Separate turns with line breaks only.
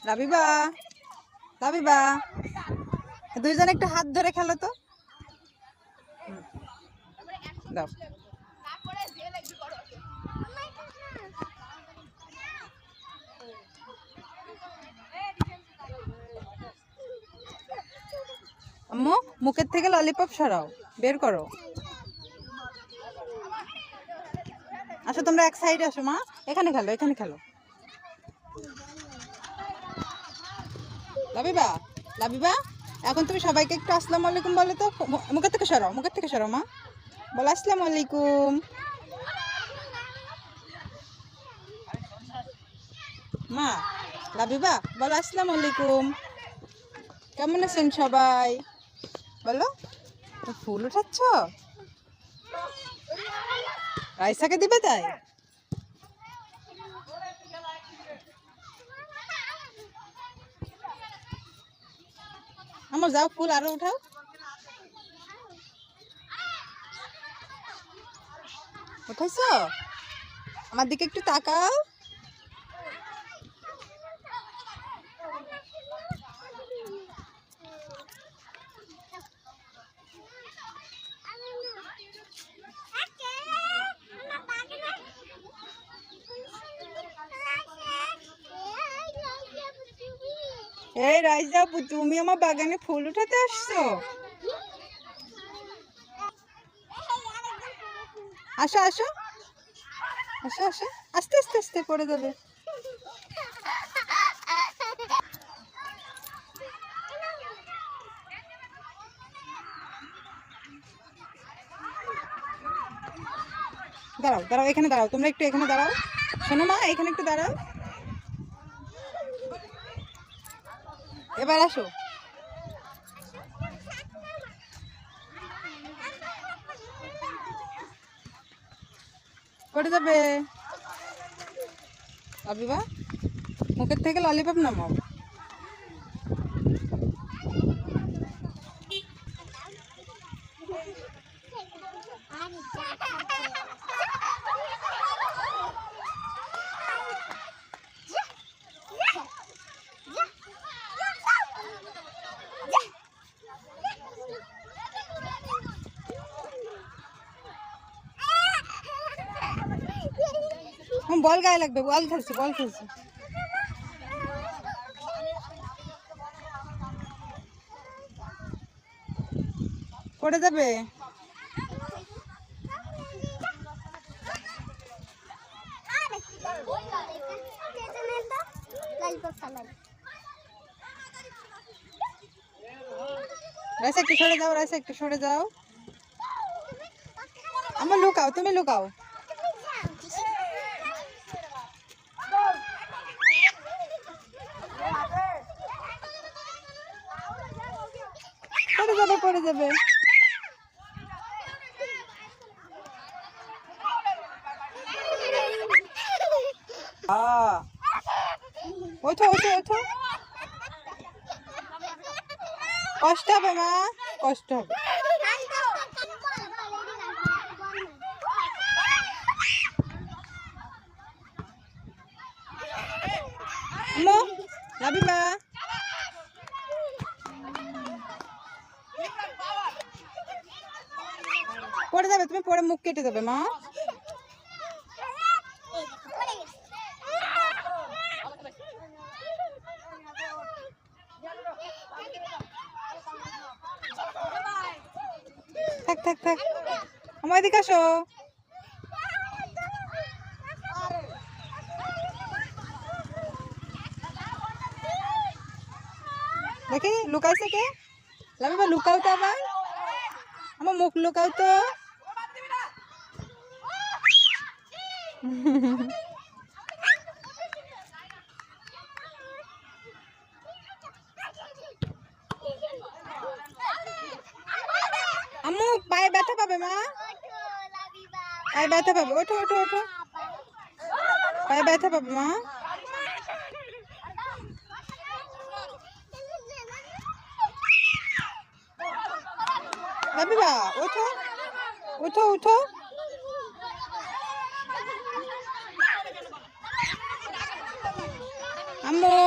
লাবিবা, লাবিবা, দুইজন একটু হাত ধরে খেলো তো। দাও। আম্মু মুখের থেকে ললিপপ সরাও, বের করো। আসো তোমরা এক সাইডে আসো মা, এখানে খেলো, এখানে খেলো। লাবিবা, লাবিবা, এখন তুমি সবাইকে একটু আসসালামু আলাইকুম বলো তো। মুখের থেকে সরাও, মুখের থেকে সরাও মা, বলো আসসালামু আলাইকুম। মা, লাবিবা বলো আসসালামু আলাইকুম। কেমন আছেন সবাই বলো। ফুল উঠাচ্ছ, রাইসাকে দিবে তাই? আমার যাও, ফুল আরো উঠাও। উঠাইছো? আমার দিকে একটু তাকাও। এই রাইজা, তুমি আমার বাগানে ফুল উঠাতে আসছো? আসো আসো আসো আসো, আস্তে আস্তে আস্তে পড়ে যাবে। দাঁড়াও দাঁড়াও, এখানে দাঁড়াও, তোমরা একটু এখানে দাঁড়াও। শোনো মা, এখানে একটু দাঁড়াও। এবার আসো। পড়ে যাবে। লাবিবা, মুখের থেকে ললিপপ নামাও। বল গায়ে লাগবে, বল খেলছি, বল খেলছি। পড়ে যাবে। রাইসা একটু সরে যাও, রাইসা একটু সরে যাও। আমার লুকাও, তুমি লুকাও। পড়ে যাবে, পড়ে যাবে। ওঠো ওঠো ওঠো, কষ্ট হবে মা, কষ্ট হবে। লাবিবা, পড়ে যাবে, তুমি পড়ে মুখ কেটে দেবে মা। থাক থাক থাক, আমার এদিকে আসো। দেখি লুকাইছে কে? লাবিবা লুকাও তো, আবার আমার মুখ লুকাও তো। আম্মু পায়ে ব্যথা পাবে মা, পায়ে ব্যথা পাবে। ওঠো ওঠো ওঠো, পায়ে ব্যথা পাবে মা। লাবিবা ওঠো ওঠো ওঠো। আম্মু